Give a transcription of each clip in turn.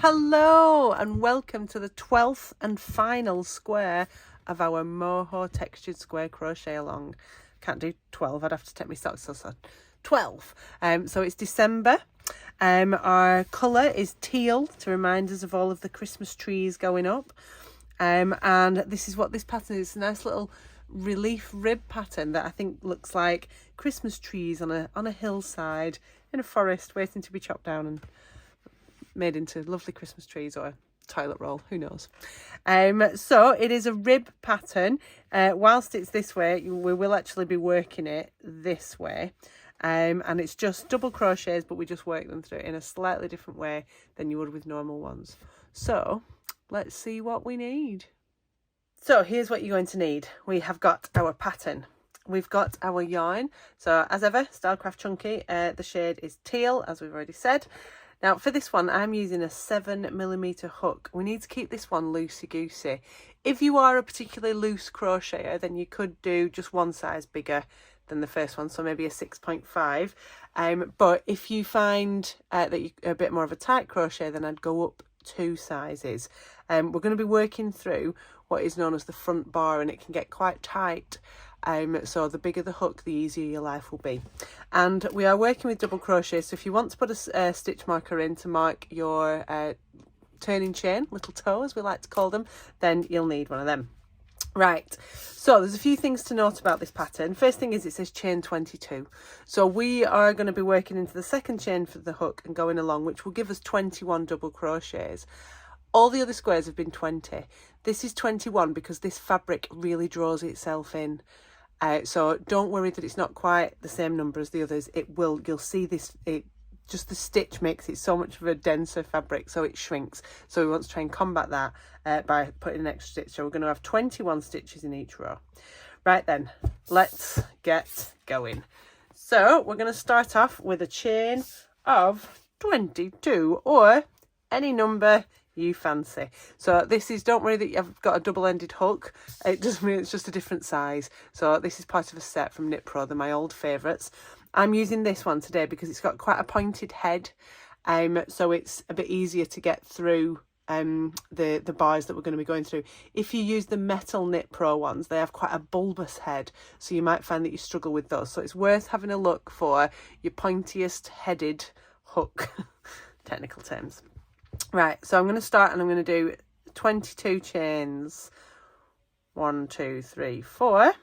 Hello and welcome to the 12th and final square of our Moho textured square crochet along. Can't do 12, I'd have to take my socks off. So 12. So it's December. Our colour is teal to remind us of all of the Christmas trees going up. And this is what this pattern is. It's a nice little relief rib pattern that I think looks like Christmas trees on a hillside in a forest waiting to be chopped down and made into lovely Christmas trees or a toilet roll, who knows. So it is a rib pattern. Whilst it's this way, we will actually be working it this way. And it's just double crochets, but we just work them through in a slightly different way than you would with normal ones. So let's see what we need. So here's what you're going to need. We have got our pattern. We've got our yarn. So as ever, Stylecraft Chunky, the shade is teal, as we've already said. Now for this one, I'm using a 7mm hook. We need to keep this one loosey-goosey. If you are a particularly loose crocheter, then you could do just one size bigger than the first one, so maybe a 6.5. But if you find that you're a bit more of a tight crochet, then I'd go up 2 sizes. We're going to be working through what is known as the front bar, and it can get quite tight. So the bigger the hook, the easier your life will be. And we are working with double crochet, so if you want to put a stitch marker in to mark your turning chain, little toe as we like to call them, then you'll need one of them. Right, so there's a few things to note about this pattern. First thing is it says chain 22. So we are going to be working into the second chain for the hook and going along, which will give us 21 double crochets. All the other squares have been 20. This is 21 because this fabric really draws itself in. So don't worry that it's not quite the same number as the others. It will, you'll see this, just the stitch makes it so much of a denser fabric, so it shrinks. So we want to try and combat that by putting an extra stitch. So we're going to have 21 stitches in each row. Right then, let's get going. So we're going to start off with a chain of 22 or any number you fancy. So this is, don't worry that you've got a double-ended hook, it doesn't mean it's just a different size. So this is part of a set from Knit Pro, they're my old favourites. I'm using this one today because it's got quite a pointed head, so it's a bit easier to get through the bars that we're going to be going through. If you use the metal Knit Pro ones, they have quite a bulbous head, so you might find that you struggle with those. So it's worth having a look for your pointiest headed hook. Technical terms. Right, so I'm going to start and I'm going to do 22 chains. 1, 2, 3, 4.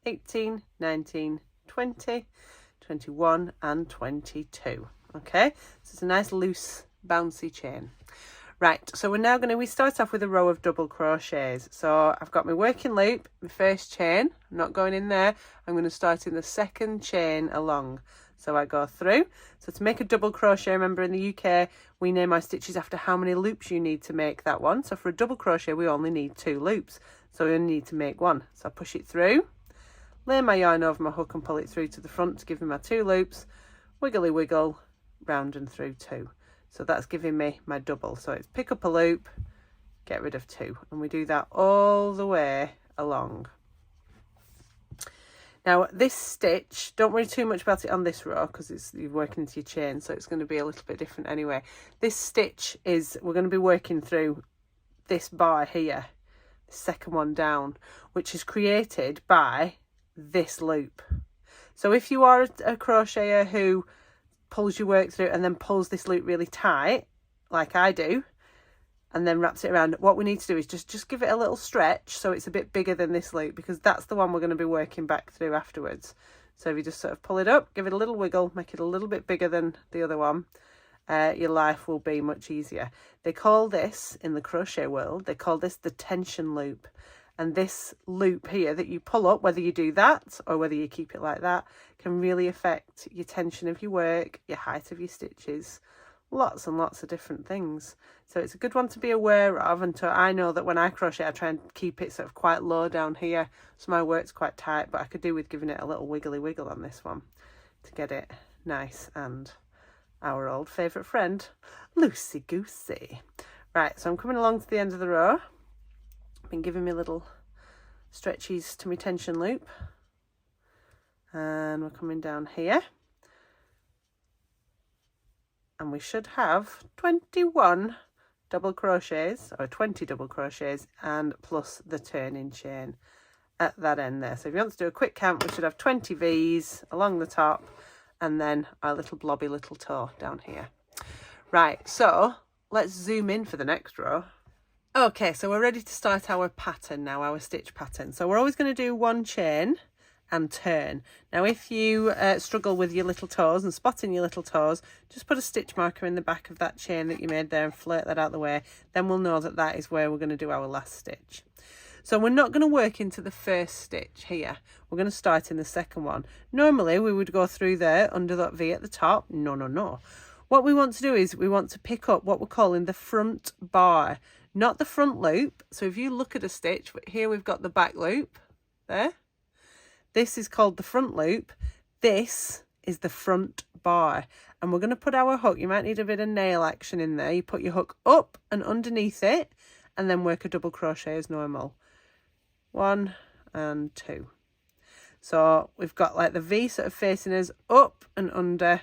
18, 19, 20, 21 and 22. Okay, so it's a nice loose bouncy chain. Right, so we start off with a row of double crochets. So I've got my working loop, my first chain, I'm not going in there, I'm going to start in the second chain along. So I go through. So to make a double crochet, remember in the UK, we name our stitches after how many loops you need to make that one. So for a double crochet, we only need 2 loops. So we only need to make 1. So I push it through, lay my yarn over my hook and pull it through to the front to give me my 2 loops, wiggly wiggle, round and through 2. So that's giving me my double. So it's pick up a loop, get rid of 2. And we do that all the way along. Now this stitch, don't worry too much about it on this row because you're working into your chain, so it's going to be a little bit different anyway. This stitch is, we're going to be working through this bar here, the second one down, which is created by this loop. So if you are a crocheter who pulls your work through and then pulls this loop really tight, like I do, and then wraps it around, what we need to do is just give it a little stretch so it's a bit bigger than this loop, because that's the one we're going to be working back through afterwards. So if you just sort of pull it up, give it a little wiggle, make it a little bit bigger than the other one, your life will be much easier. They call this, in the crochet world, they call this the tension loop. And this loop here that you pull up, whether you do that or whether you keep it like that, can really affect your tension of your work, your height of your stitches, lots and lots of different things. So it's a good one to be aware of, and I know that when I crochet I try and keep it sort of quite low down here, so my work's quite tight, but I could do with giving it a little wiggly wiggle on this one to get it nice and our old favourite friend, loosey-goosey. Right, so I'm coming along to the end of the row. I've been giving me little stretchies to my tension loop, and we're coming down here. and we should have 21 double crochets, or 20 double crochets, and plus the turning chain at that end there. So if you want to do a quick count, we should have 20 V's along the top, and then our little blobby little toe down here. Right, so let's zoom in for the next row. Okay, so we're ready to start our pattern now, our stitch pattern. So we're always going to do one chain and turn. Now if you struggle with your little toes and spotting your little toes, just put a stitch marker in the back of that chain that you made there and flirt that out the way. Then we'll know that that is where we're going to do our last stitch. So we're not going to work into the first stitch here. We're going to start in the second one. Normally we would go through there under that V at the top. No. What we want to do is we want to pick up what we're calling the front bar, not the front loop. So if you look at a stitch, here we've got the back loop there. This is called the front loop. This is the front bar. And we're going to put our hook. You might need a bit of nail action in there. You put your hook up and underneath it, and then work a double crochet as normal. 1 and 2. So we've got like the V sort of facing us up and under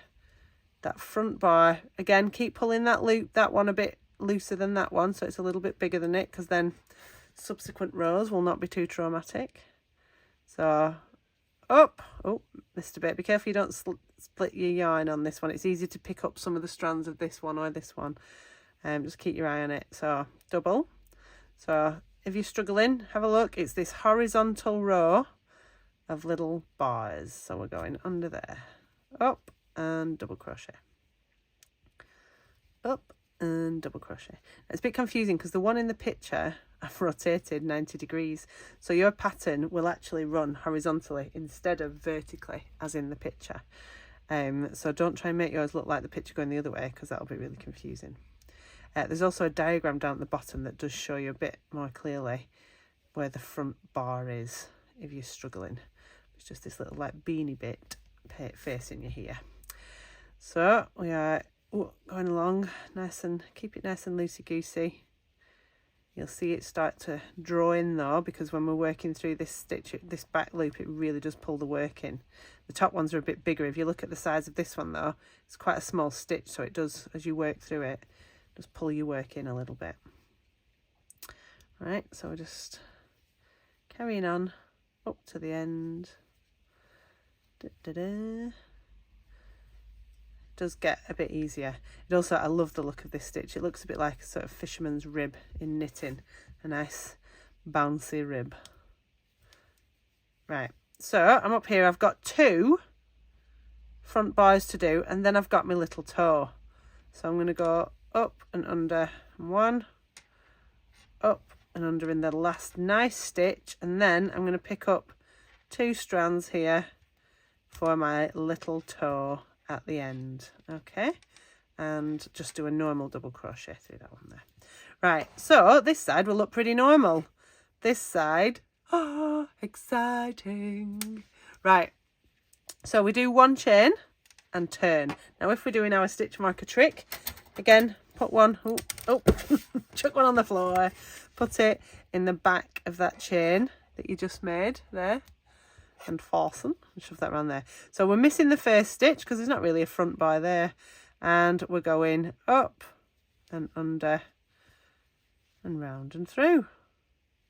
that front bar. Again, keep pulling that loop, that one a bit looser than that one, so it's a little bit bigger than it, because then subsequent rows will not be too traumatic. So up, oh, missed a bit. Be careful you don't split your yarn on this one. It's easy to pick up some of the strands of this one or this one. Just keep your eye on it. So double. So if you're struggling, have a look. It's this horizontal row of little bars. So we're going under there, up and double crochet, up and double crochet. It's a bit confusing because the one in the picture I've rotated 90 degrees, so your pattern will actually run horizontally instead of vertically as in the picture. So don't try and make yours look like the picture going the other way, because that'll be really confusing. There's also a diagram down at the bottom that does show you a bit more clearly where the front bar is if you're struggling. It's just this little like beanie bit facing you here. So we are going along nice, and keep it nice and loosey-goosey. You'll see it start to draw in though, because when we're working through this stitch, this back loop, it really does pull the work in. The top ones are a bit bigger. If you look at the size of this one though, it's quite a small stitch, so it does, as you work through it, just pull your work in a little bit. Right, so we're just carrying on up to the end. Does get a bit easier. It also, I love the look of this stitch. It looks a bit like a sort of fisherman's rib in knitting, a nice bouncy rib. Right, so I'm up here. I've got 2 front bars to do, and then I've got my little toe. So I'm going to go up and under 1, up and under in the last nice stitch, and then I'm going to pick up 2 strands here for my little toe at the end. Okay, and just do a normal double crochet through that one there. Right, so this side will look pretty normal. This side, oh, exciting. Right, so we do 1 chain and turn. Now if we're doing our stitch marker trick, again, put one, oh chuck one on the floor, put it in the back of that chain that you just made there, and fasten and shove that around there. So we're missing the first stitch because there's not really a front bar there, and we're going up and under and round and through,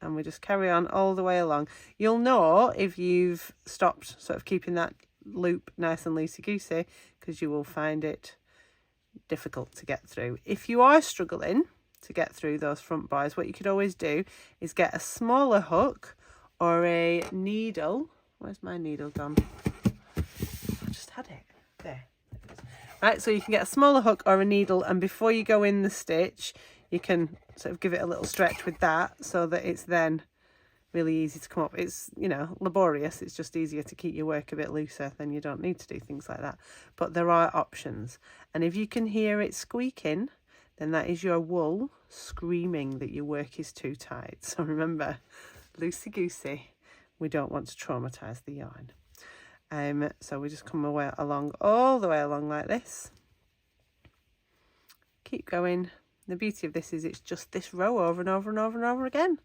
and we just carry on all the way along. You'll know if you've stopped sort of keeping that loop nice and loosey-goosey, because you will find it difficult to get through. If you are struggling to get through those front bars, what you could always do is get a smaller hook or a needle. Where's my needle gone? I just had it. There. Right, so you can get a smaller hook or a needle, and before you go in the stitch, you can sort of give it a little stretch with that, so that it's then really easy to come up. It's, you know, laborious. It's just easier to keep your work a bit looser, then you don't need to do things like that. But there are options. And if you can hear it squeaking, then that is your wool screaming that your work is too tight. So remember, loosey-goosey. We don't want to traumatise the yarn. So we just come away along, all the way along like this. Keep going. The beauty of this is it's just this row over and over and over and over again.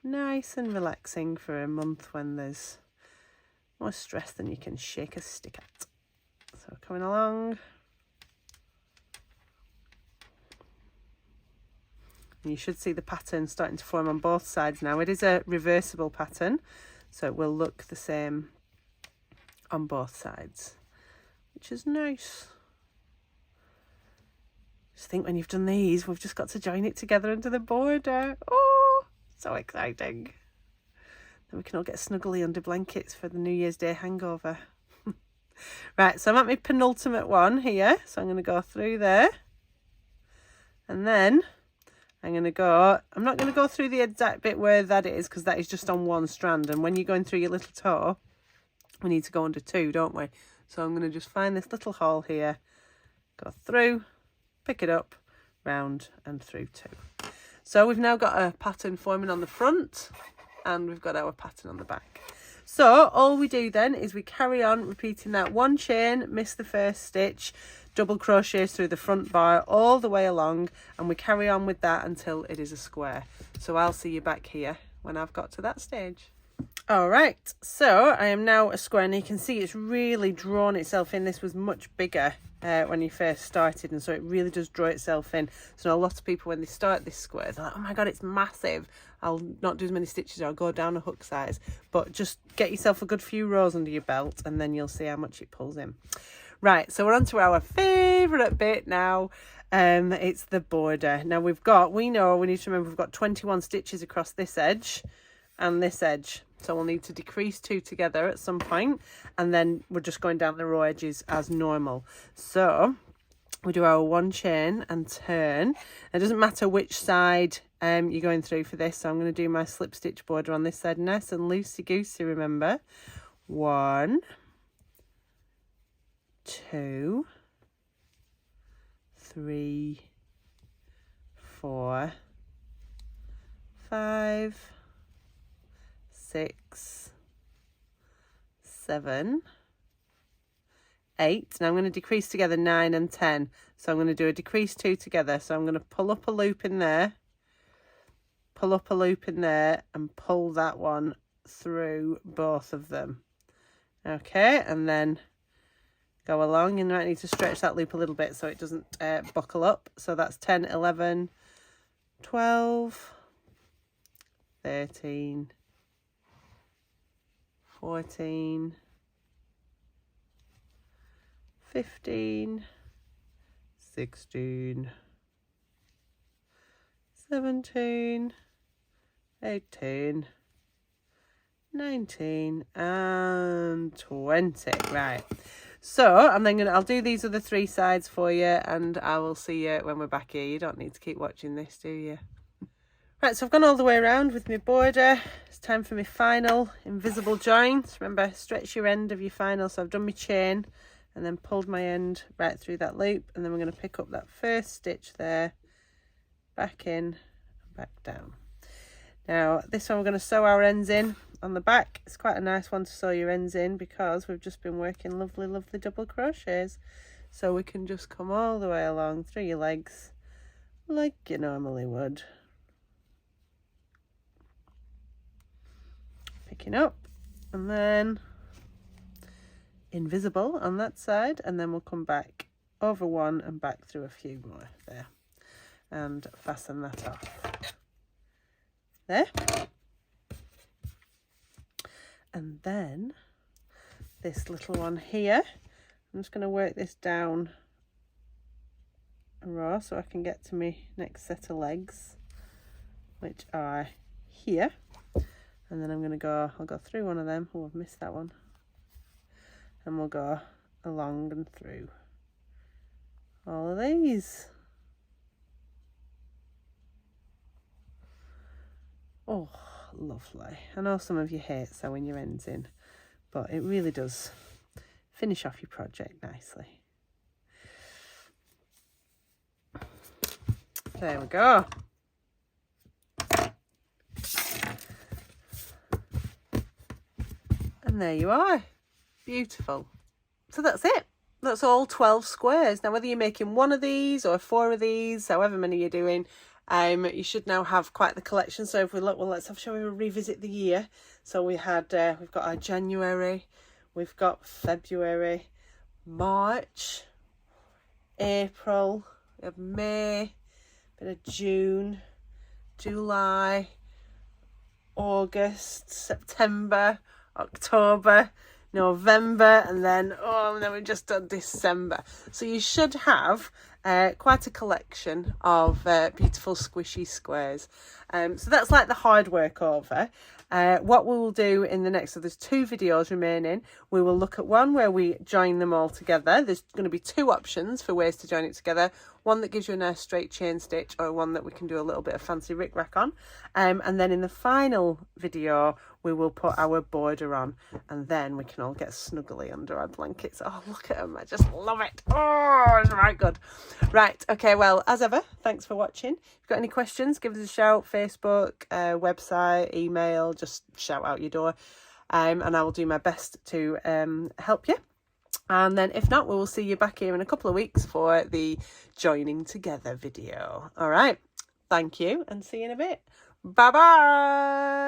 Nice and relaxing for a month when there's more stress than you can shake a stick at. So coming along. And you should see the pattern starting to form on both sides now. It is a reversible pattern, so it will look the same on both sides, which is nice. Just think when you've done these, we've just got to join it together under the border. Oh, so exciting. Then we can all get snuggly under blankets for the New Year's Day hangover. Right, so I'm at my penultimate one here. So I'm going to go through there. And then I'm going to go, I'm not going to go through the exact bit where that is, because that is just on one strand. And when you're going through your little toe, we need to go under two, don't we? So I'm going to just find this little hole here, go through, pick it up, round and through two. So we've now got a pattern forming on the front, and we've got our pattern on the back. So all we do then is we carry on repeating that one chain, miss the first stitch, double crochets through the front bar all the way along, and we carry on with that until it is a square. So I'll see you back here when I've got to that stage. All right, so I am now a square, and you can see it's really drawn itself in. This was much bigger when you first started, and so it really does draw itself in. So a lot of people, when they start this square, they're like, oh my god, it's massive, I'll not do as many stitches, or I'll go down a hook size. But just get yourself a good few rows under your belt, and then you'll see how much it pulls in. Right, so we're on to our favourite bit now. It's the border. Now we know we need to remember we've got 21 stitches across this edge and this edge, so we'll need to decrease 2 together at some point, and then we're just going down the row edges as normal. So we do our one chain and turn. It doesn't matter which side you're going through for this, so I'm going to do my slip stitch border on this side, nice and loosey goosey, remember. 1, 2, 3, 4, 5, 6, 7, 8. Now I'm going to decrease together 9 and 10. So I'm going to do a decrease 2 together. So I'm going to pull up a loop in there, pull up a loop in there, and pull that one through both of them. Okay, and then go along. You might need to stretch that loop a little bit so it doesn't buckle up. So that's 10, 11, 12, 13, 14, 15, 16, 17, 18, 19 and 20. Right, so I'll do these other 3 sides for you, and I will see you when we're back here. You don't need to keep watching this, do you? Right, so I've gone all the way around with my border. It's time for my final invisible joint. Remember, stretch your end of your final. So I've done my chain and then pulled my end right through that loop, and then we're going to pick up that first stitch there, back in and back down. Now this one we're going to sew our ends in on the back. It's quite a nice one to sew your ends in because we've just been working lovely double crochets. So we can just come all the way along through your legs like you normally would. Picking up, and then invisible on that side, and then we'll come back over one and back through a few more there and fasten that off there. And then this little one here, I'm just going to work this down a row so I can get to my next set of legs, which are here. And then I'll go through one of them. Oh, I've missed that one. And we'll go along and through all of these. Oh, lovely. I know some of you hate sewing your ends in, but it really does finish off your project nicely. There we go. And there you are. Beautiful. So that's it. That's all 12 squares. Now, whether you're making one of these or 4 of these, however many you're doing, you should now have quite the collection. So if we look, well, shall we revisit the year? So we've got our January, we've got February, March, April, we have May, bit of June, July, August, September, October, November, and then we've just done December. So you should have quite a collection of beautiful squishy squares. So that's like the hard work over. What we will do in the next, so there's 2 videos remaining. We will look at one where we join them all together. There's going to be 2 options for ways to join it together. One that gives you a nice straight chain stitch, or one that we can do a little bit of fancy rick-rack on. And then in the final video, we will put our border on, and then we can all get snuggly under our blankets. Oh, look at them. I just love it. Oh, it's right good. Right. Okay. Well, as ever, thanks for watching. If you've got any questions, give us a shout. Facebook, website, email, just shout out your door. And I will do my best to help you. And then if not, we will see you back here in a couple of weeks for the joining together video. All right. Thank you, and see you in a bit. Bye-bye.